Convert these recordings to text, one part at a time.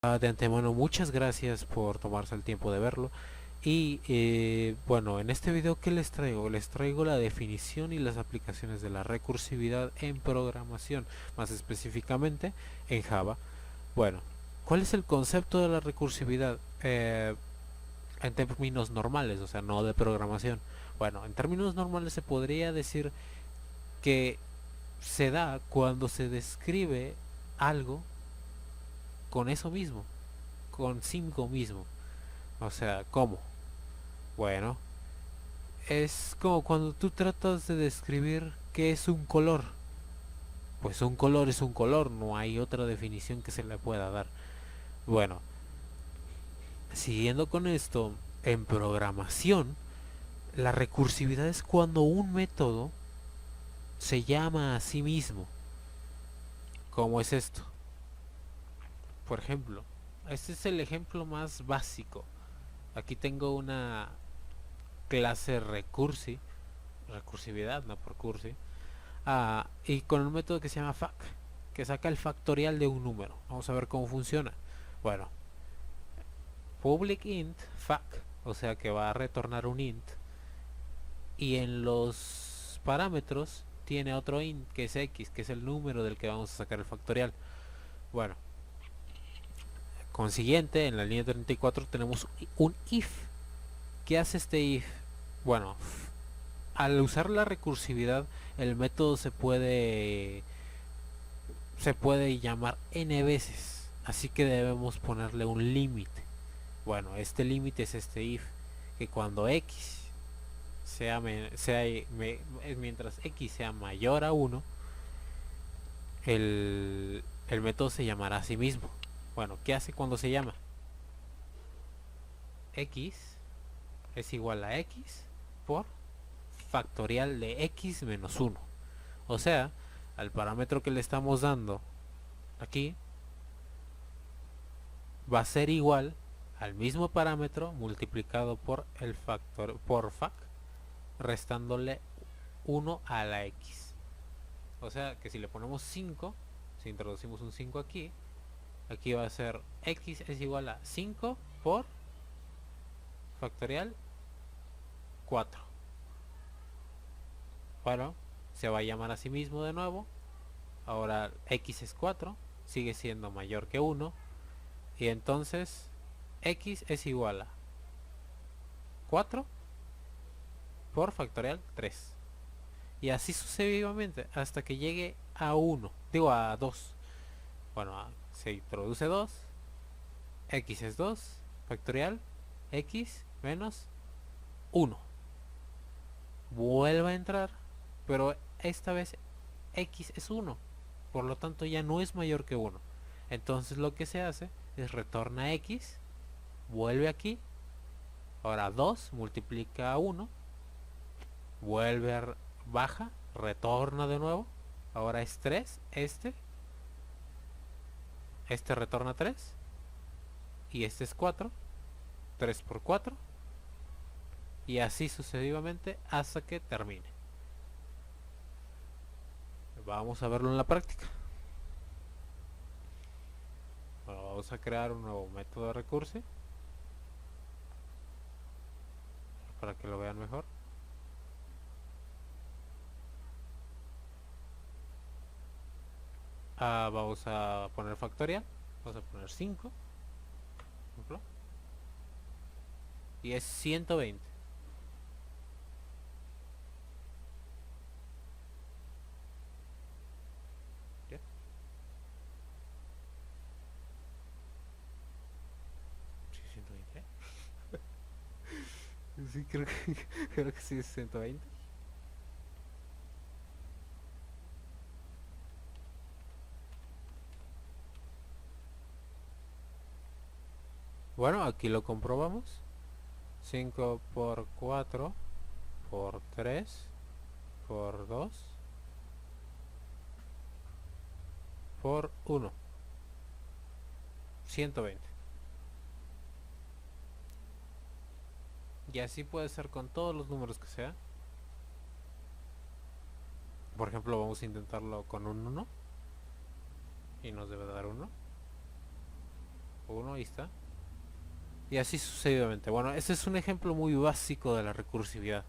De antemano, muchas gracias por tomarse el tiempo de verlo. Y bueno, en este video, ¿qué les traigo? Les traigo la definición y las aplicaciones de la recursividad en programación, más específicamente en Java. Bueno, ¿cuál es el concepto de la recursividad? En términos normales, o sea, no de programación. Bueno, en términos normales se podría decir que se da cuando se describe algo con eso mismo, consigo mismo. O sea, ¿cómo? Bueno, es como cuando tú tratas de describir qué es un color. Pues un color es un color, no hay otra definición que se le pueda dar. Bueno, siguiendo con esto, en programación, la recursividad es cuando un método se llama a sí mismo. ¿Cómo es esto? Por ejemplo, este es el ejemplo más básico. Aquí tengo una clase recursividad, no por cursi, y con un método que se llama fac, que saca el factorial de un número. Vamos a ver cómo funciona. Bueno, public int fac, o sea que va a retornar un int, y en los parámetros tiene otro int que es x, que es el número del que vamos a sacar el factorial. Bueno, consiguiente, en la línea 34 tenemos un if. ¿Qué hace este if? Bueno, al usar la recursividad, el método se puede llamar n veces, así que debemos ponerle un límite. Bueno, este límite es este if, que cuando x mientras x sea mayor a 1, el método se llamará a sí mismo. Bueno, ¿qué hace cuando se llama? X es igual a x por factorial de x menos 1. O sea, al parámetro que le estamos dando aquí va a ser igual al mismo parámetro multiplicado por el factor por fac, restándole 1 a la x. O sea que si le ponemos 5, si introducimos un 5 aquí, aquí va a ser x es igual a 5 por factorial 4. Bueno, se va a llamar a sí mismo de nuevo. Ahora x es 4, sigue siendo mayor que 1. Y entonces x es igual a 4 por factorial 3. Y así sucesivamente hasta que llegue a 1, digo a 2. Bueno, se introduce 2, x es 2, factorial, x menos 1. Vuelve a entrar, pero esta vez x es 1, por lo tanto ya no es mayor que 1. Entonces lo que se hace es retorna x, vuelve aquí, ahora 2 multiplica a 1, vuelve a baja, retorna de nuevo, ahora es 3, este retorna 3 y este es 4, 3 por 4 y así sucesivamente hasta que termine. Vamos a verlo en la práctica. Bueno, vamos a crear un nuevo método de recurso para que lo vean mejor. Vamos a poner factorial, vamos a poner 5, por ejemplo, y es 120. ¿Ya? Sí, 120. Sí, creo que sí es 120. Bueno, aquí lo comprobamos. 5 por 4 por 3 por 2 por 1. 120. Y así puede ser con todos los números que sea. Por ejemplo, vamos a intentarlo con un 1 y nos debe dar 1. 1, ahí está. Y así sucesivamente. Bueno, este es un ejemplo muy básico de la recursividad.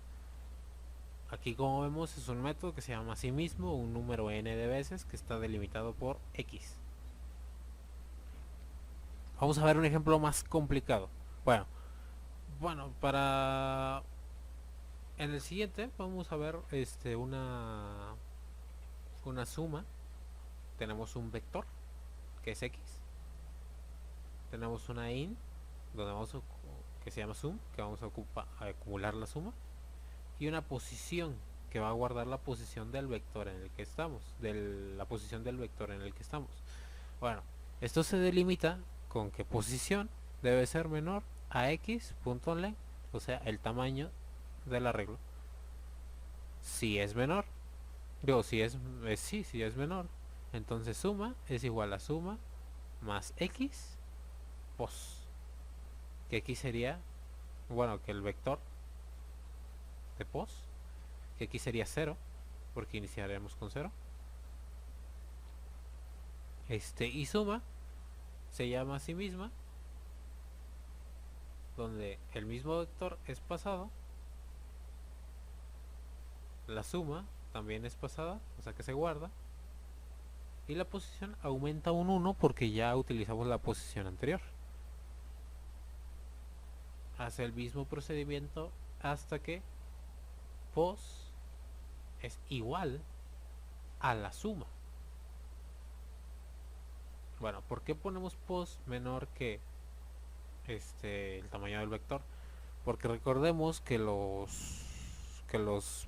Aquí como vemos es un método que se llama a sí mismo un número n de veces que está delimitado por x. Vamos a ver un ejemplo más complicado. Bueno, para en el siguiente vamos a ver una suma. Tenemos un vector que es x. Tenemos una int donde que se llama sum, que vamos a acumular la suma, y una posición que va a guardar la posición del vector en el que estamos, la posición del vector en el que estamos. Bueno, esto se delimita con que posición debe ser menor a x.length, o sea, el tamaño del arreglo. Si es menor, si es menor, entonces suma es igual a suma más x pos, que x sería, bueno, que el vector de pos, que aquí sería 0, porque iniciaremos con 0. Y suma se llama a sí misma, donde el mismo vector es pasado, la suma también es pasada, o sea que se guarda, y la posición aumenta un 1 porque ya utilizamos la posición anterior. Hace el mismo procedimiento hasta que pos es igual a la suma. Bueno, ¿por qué ponemos pos menor que el tamaño del vector? Porque recordemos que los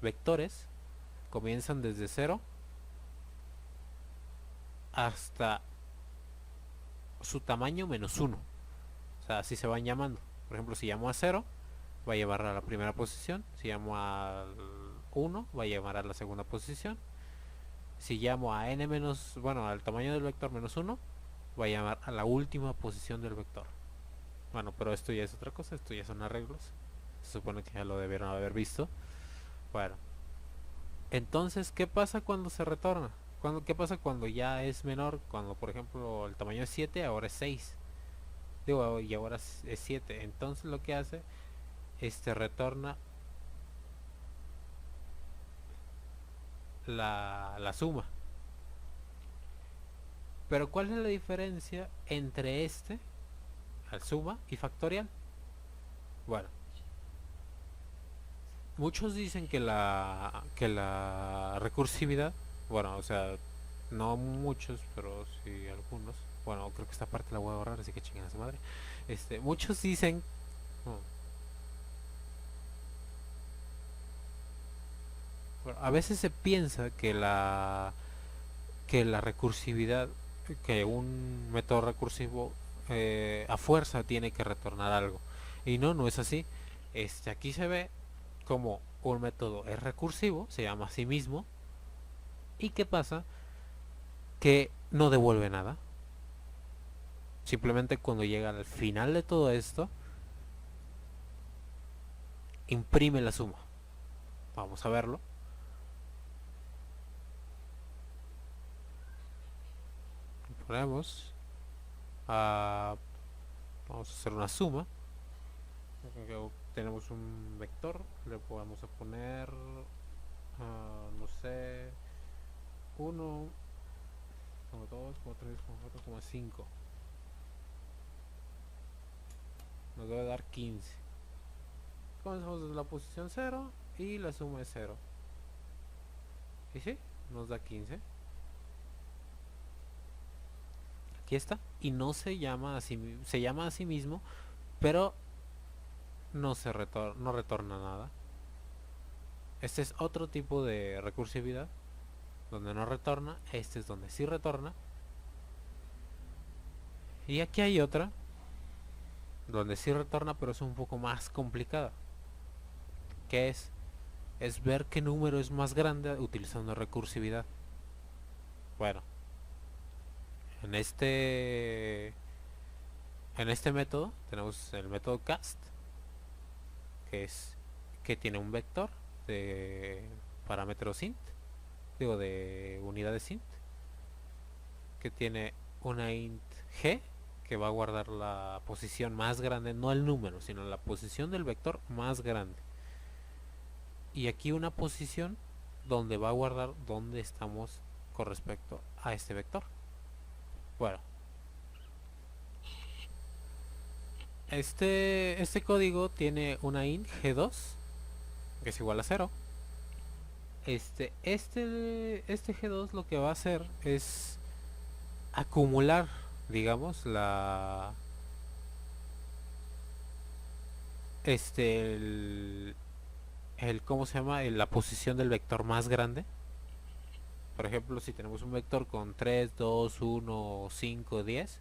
vectores comienzan desde 0 hasta su tamaño menos 1. O sea, así se van llamando. Por ejemplo, si llamo a 0, va a llevar a la primera posición. Si llamo a 1, va a llevar a la segunda posición. Si llamo a n menos, bueno, al tamaño del vector menos 1, va a llamar a la última posición del vector. Bueno, pero esto ya es otra cosa, esto ya son arreglos. Se supone que ya lo debieron haber visto. Bueno, entonces, ¿qué pasa cuando se retorna? ¿Qué pasa cuando ya es menor? Cuando, por ejemplo, el tamaño es 7, ahora es 6. Digo, y ahora es 7. Entonces lo que hace, retorna la suma. Pero ¿cuál es la diferencia entre al suma y factorial? Bueno, muchos dicen que la recursividad, bueno, o sea, no muchos, pero sí algunos. Bueno, creo que esta parte la voy a borrar, así que chinguen a su madre. Muchos dicen, bueno, a veces se piensa que la recursividad, que un método recursivo a fuerza tiene que retornar algo. Y no es así. Aquí se ve como un método es recursivo, se llama a sí mismo. ¿Y qué pasa? Que no devuelve nada. Simplemente cuando llega al final de todo esto, imprime la suma. Vamos a verlo. Ponemos vamos a hacer una suma. Tenemos un vector, le podemos poner no sé, 1, 2, 3, 4, 5. Nos debe dar 15. Comenzamos desde la posición 0 y la suma es 0. Y sí, nos da 15. Aquí está. Y no se llama así, se llama a sí mismo, pero no retorna nada. Este es otro tipo de recursividad donde no retorna. Este es donde sí retorna. Y aquí hay otra donde sí retorna, pero es un poco más complicada, que es ver qué número es más grande utilizando recursividad. Bueno, en este método tenemos el método cast, que tiene un vector de parámetros int, digo de unidades int, que tiene una int g que va a guardar la posición más grande, no el número, sino la posición del vector más grande. Y aquí una posición donde va a guardar dónde estamos con respecto a este vector. Bueno, este código tiene una int g2 que es igual a 0. Este g2 lo que va a hacer es acumular, digamos, el, ¿cómo se llama? La posición del vector más grande. Por ejemplo, si tenemos un vector con 3, 2, 1, 5, 10,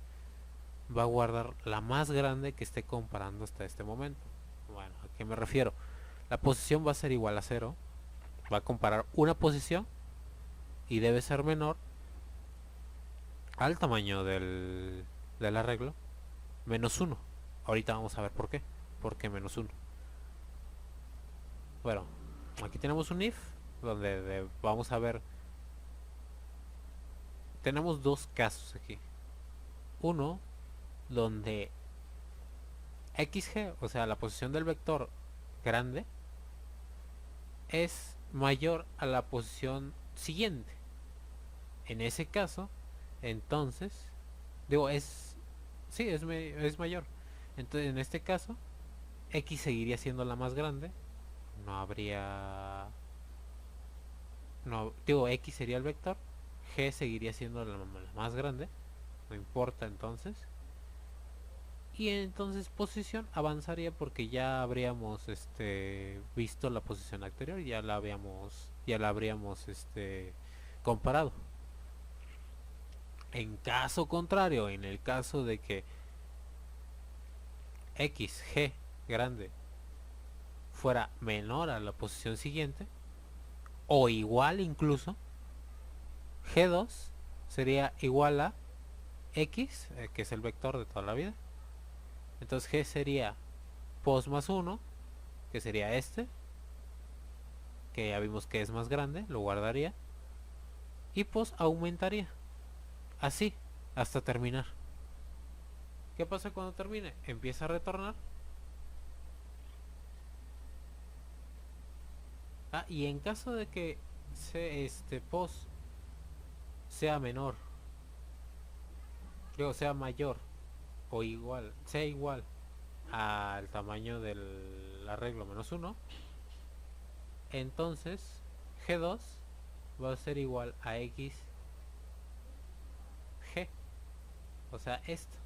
va a guardar la más grande que esté comparando hasta este momento. Bueno, ¿a qué me refiero? La posición va a ser igual a 0. Va a comparar una posición y debe ser menor al tamaño del arreglo menos 1. Ahorita vamos a ver por qué. ¿Por qué menos 1? Bueno, aquí tenemos un if donde vamos a ver. Tenemos dos casos aquí. Uno donde xg, o sea, la posición del vector grande, es mayor a la posición siguiente. En ese caso, entonces, digo, sí, es mayor. Entonces, en este caso, x seguiría siendo la más grande. No habría... No, digo, x sería el vector. G seguiría siendo la más grande. No importa entonces. Y entonces posición avanzaría porque ya habríamos visto la posición anterior, ya la habríamos comparado. En caso contrario, en el caso de que x, g grande fuera menor a la posición siguiente, o igual incluso, g2 sería igual a x, que es el vector de toda la vida. Entonces g sería pos más 1, que sería que ya vimos que es más grande, lo guardaría, y pos aumentaría, así, hasta terminar. ¿Qué pasa cuando termine? Empieza a retornar. Y en caso de que pos sea menor, sea mayor o igual, sea igual al tamaño del arreglo menos 1, entonces g2 va a ser igual a x g, o sea, esto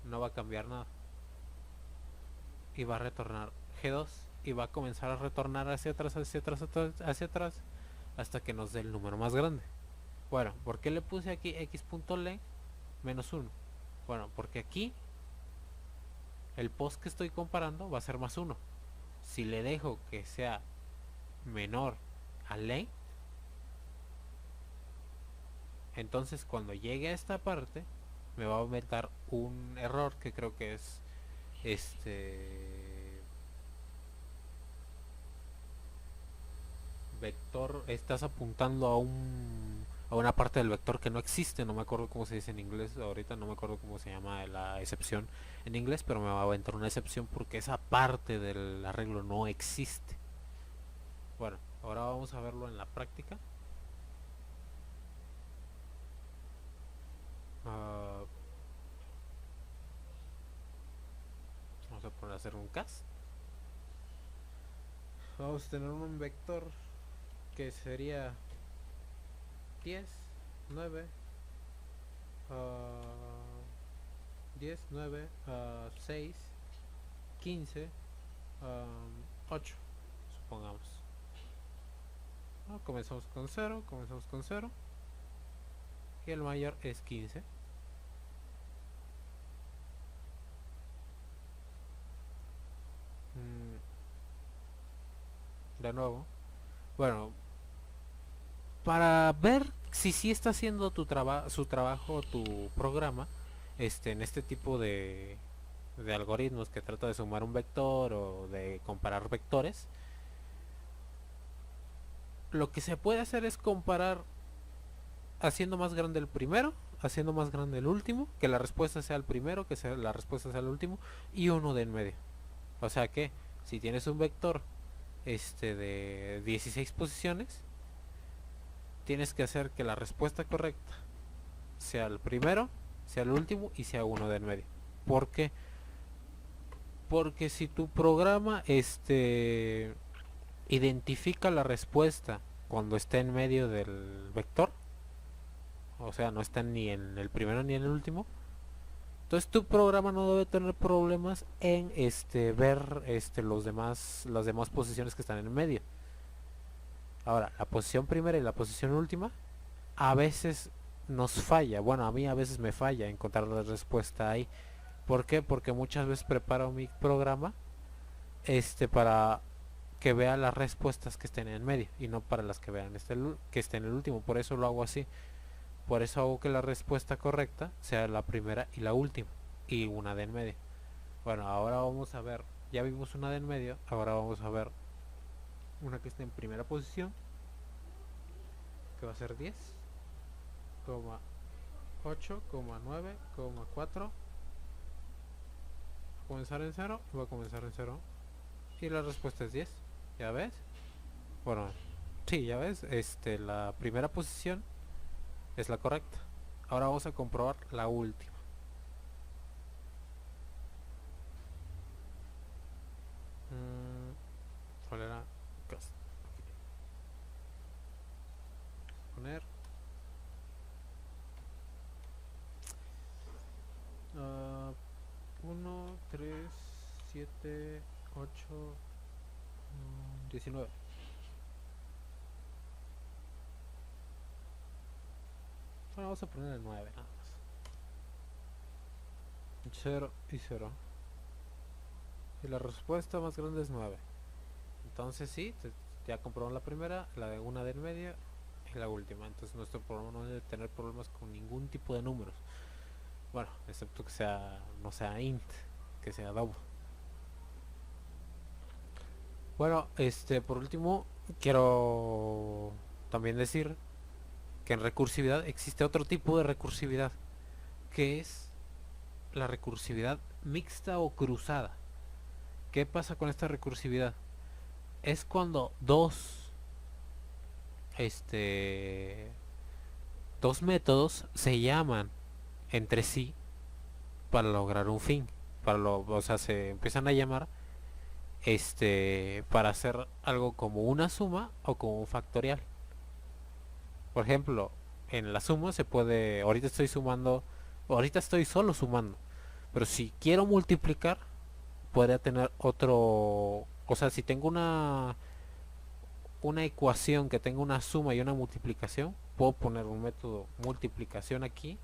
no va a cambiar nada y va a retornar g2 y va a comenzar a retornar hacia atrás, hacia atrás, hacia atrás, hasta que nos dé el número más grande. Bueno, ¿por qué le puse aquí x.length menos 1? Bueno, porque aquí el post que estoy comparando va a ser más 1. Si le dejo que sea menor a length, entonces cuando llegue a esta parte me va a aumentar un error que creo que es vector, estás apuntando a una parte del vector que no existe, no me acuerdo cómo se dice en inglés, ahorita no me acuerdo cómo se llama la excepción en inglés, pero me va a aventar una excepción porque esa parte del arreglo no existe. Bueno, ahora vamos a verlo en la práctica. Vamos a poner a hacer un cast. Vamos a tener un vector que sería 10, 9, 10, 9, 6, 15, 8, supongamos. Comenzamos con 0, y el mayor es 15. De nuevo, bueno, para ver si sí está haciendo su trabajo tu programa en este tipo de algoritmos que trata de sumar un vector o de comparar vectores, lo que se puede hacer es comparar haciendo más grande el primero haciendo más grande el último, que la respuesta sea el primero, que sea la respuesta sea el último, y uno de en medio. O sea que si tienes un vector de 16 posiciones, tienes que hacer que la respuesta correcta sea el primero, sea el último y sea uno de en medio. ¿Por qué? Porque si tu programa identifica la respuesta cuando esté en medio del vector, o sea, no está ni en el primero ni en el último, entonces tu programa no debe tener problemas en ver las demás posiciones que están en medio. Ahora, la posición primera y la posición última a veces nos falla. Bueno, a mí a veces me falla encontrar la respuesta ahí. ¿Por qué? Porque muchas veces preparo mi programa para que vea las respuestas que estén en medio y no para las que vean que estén en el último. Por eso lo hago así. Por eso hago que la respuesta correcta sea la primera y la última y una de en medio. Bueno, ahora vamos a ver. Ya vimos una de en medio. Ahora vamos a ver una que está en primera posición, que va a ser 10, 8, 9, 4. Va a comenzar en 0 y va a comenzar en 0. Y la respuesta es 10. ¿Ya ves? Bueno, sí, ya ves. La primera posición es la correcta. Ahora vamos a comprobar la última. ¿Cuál era? Poner 1, 3, 7, 8, 19. Bueno, vamos a poner el 9 nada más. 0 y 0. Y la respuesta más grande es 9. Entonces sí, ya comprobamos la primera, la de una de en medio y la última. Entonces nuestro programa no debe tener problemas con ningún tipo de números. Bueno, excepto que no sea int, que sea double. Bueno, por último, quiero también decir que en recursividad existe otro tipo de recursividad, que es la recursividad mixta o cruzada. ¿Qué pasa con esta recursividad? Es cuando dos métodos se llaman entre sí para lograr un fin. O sea, se empiezan a llamar para hacer algo como una suma o como un factorial. Por ejemplo, en la suma se puede, ahorita estoy solo sumando, pero si quiero multiplicar, podría tener otro, o sea, si tengo una ecuación que tenga una suma y una multiplicación, puedo poner un método multiplicación aquí.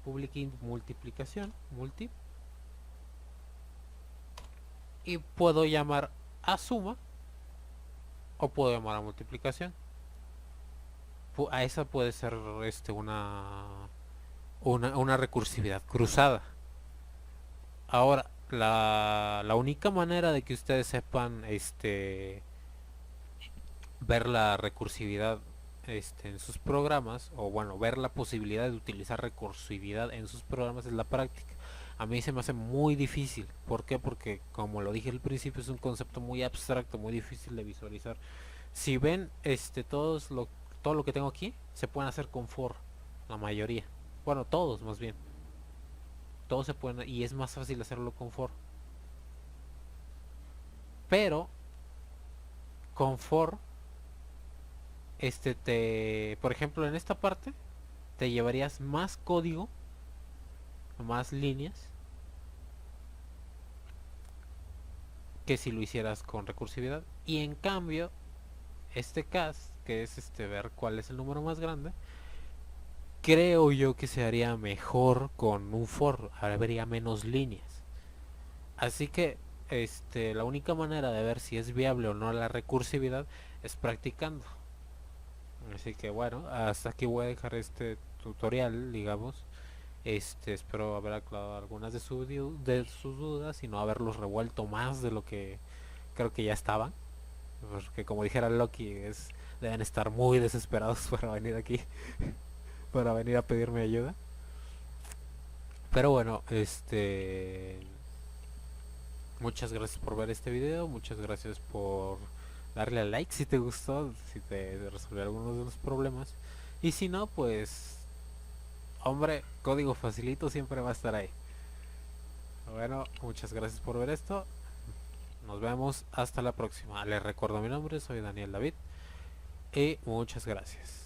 Public int multiplicación, multi, y puedo llamar a suma o puedo llamar a multiplicación. A esa puede ser una recursividad cruzada. Ahora, la única manera de que ustedes sepan ver la recursividad en sus programas, o bueno, ver la posibilidad de utilizar recursividad en sus programas, es la práctica. A mí se me hace muy difícil. ¿Por qué? Porque como lo dije al principio, es un concepto muy abstracto, muy difícil de visualizar. Si ven todo lo que tengo aquí, se pueden hacer con for, la mayoría. Bueno, todos más bien. Todos se pueden, y es más fácil hacerlo con for. Pero con for por ejemplo, en esta parte te llevarías más código, más líneas, que si lo hicieras con recursividad. Y en cambio, este cast, que es ver cuál es el número más grande, creo yo que se haría mejor con un for, habría menos líneas. Así que la única manera de ver si es viable o no la recursividad es practicando. Así que bueno, hasta aquí voy a dejar este tutorial, digamos. Espero haber aclarado algunas de sus dudas y no haberlos revuelto más de lo que creo que ya estaban. Porque como dijera Loki, deben estar muy desesperados para venir aquí, para venir a pedirme ayuda. Pero bueno, muchas gracias por ver este video, muchas gracias por darle a like si te gustó, si te resolvió algunos de los problemas. Y si no, pues, hombre, código facilito siempre va a estar ahí. Bueno, muchas gracias por ver esto. Nos vemos hasta la próxima. Les recuerdo mi nombre, soy Daniel David. Y muchas gracias.